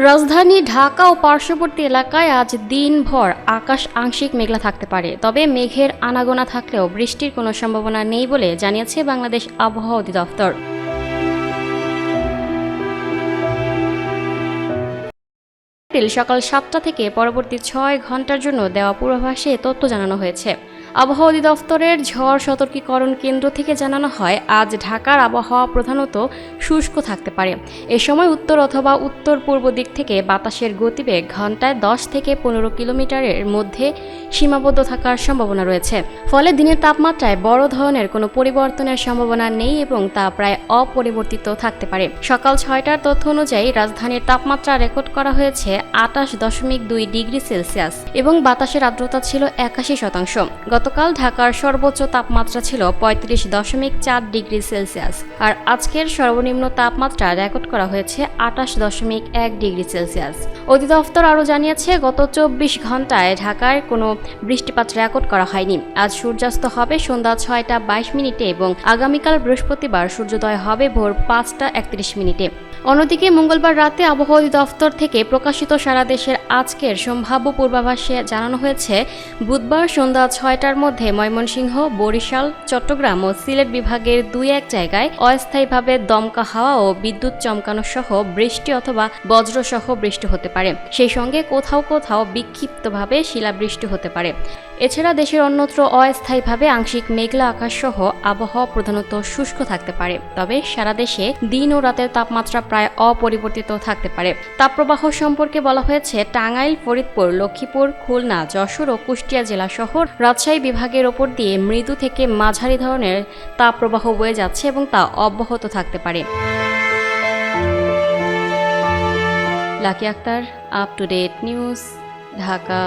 রাজধানী ঢাকা ও পার্শ্ববর্তী এলাকায় আজ দিনভর আকাশ আংশিক মেঘলা থাকতে পারে, তবে মেঘের আনাগোনা থাকলেও বৃষ্টির কোনো সম্ভাবনা নেই বলে জানিয়েছে বাংলাদেশ আবহাওয়া অধিদপ্তর। সকাল ৭টা থেকে পরবর্তী ৬ ঘন্টার জন্য দেওয়া পূর্বাভাসে তথ্য জানানো হয়েছে। আবহাওয়া অধিদপ্তরের ঝড় সতর্কীকরণ কেন্দ্র থেকে জানানো হয়, আজ ঢাকার আবহাওয়া প্রধানত শুষ্ক থাকতে পারে। এ সময় উত্তর অথবা উত্তর পূর্ব দিক থেকে বাতাসের গতিবেগ ঘন্টায় ১০ থেকে ১৫ কিলোমিটারের মধ্যে সীমাবদ্ধ থাকার সম্ভাবনা রয়েছে। ফলে দিনের তাপমাত্রায় বড় ধরনের কোনো পরিবর্তনের সম্ভাবনা নেই এবং তা প্রায় অপরিবর্তিত থাকতে পারে। সকাল ৬টার তথ্য অনুযায়ী রাজধানীর তাপমাত্রা রেকর্ড করা হয়েছে ২৮.২ ডিগ্রি সেলসিয়াস এবং বাতাসের আর্দ্রতা ছিল ৮১%। গতকাল ঢাকার সর্বোচ্চ তাপমাত্রা ছিল ৩৫.৪ ডিগ্রি সেলসিয়াস, আর আজকের সর্বনিম্ন তাপমাত্রা রেকর্ড করা হয়েছে ২৮.১ ডিগ্রি সেলসিয়াস। অধিদপ্তর আরও জানিয়েছে, গত ২৪ ঘন্টায় ঢাকায় কোনো বৃষ্টিপাত রেকর্ড করা হয়নি। আজ সূর্যাস্ত হবে সন্ধ্যা ৬টা ২২ এবং আগামীকাল বৃহস্পতিবার সূর্যোদয় হবে ভোর ৫টা ৩১। অন্যদিকে মঙ্গলবার রাতে আবহাওয়া অধিদপ্তর থেকে প্রকাশিত সারা দেশের আজকের সম্ভাব্য পূর্বাভাসে জানানো হয়েছে, বুধবার সন্ধ্যা ৬টার মধ্যে ময়মনসিংহ, বরিশাল, চট্টগ্রাম ও সিলেট বিভাগের ২-১ জায়গায় অস্থায়ীভাবে দমকা হাওয়া ও বিদ্যুৎ চমকানো সহ বৃষ্টি অথবা বজ্রসহ বৃষ্টি হতে পারে। সেই সঙ্গে কোথাও কোথাও বিক্ষিপ্তভাবে শিলাবৃষ্টি হতে পারে। এছাড়া দেশের অন্যত্র অস্থায়ীভাবে আংশিক মেঘলা আকাশ সহ আবহাওয়া প্রধানত শুষ্ক থাকতে পারে, তবে সারা দেশে দিন ও রাতের তাপমাত্রা প্রায় অপরিবর্তিত থাকতে পারে। তাপপ্রবাহ সম্পর্কে বলা হয়েছে, টাঙ্গাইল, ফরিদপুর, লক্ষ্মীপুর, খুলনা, যশোর ও কুষ্টিয়া জেলা সহ রাজশাহী বিভাগের ওপর দিয়ে মৃদু থেকে মাঝারি ধরনের তাপপ্রবাহ বয়ে যাচ্ছে এবং তা অব্যাহত থাকতে পারে। Lucky Akter, up to date news, Dhaka.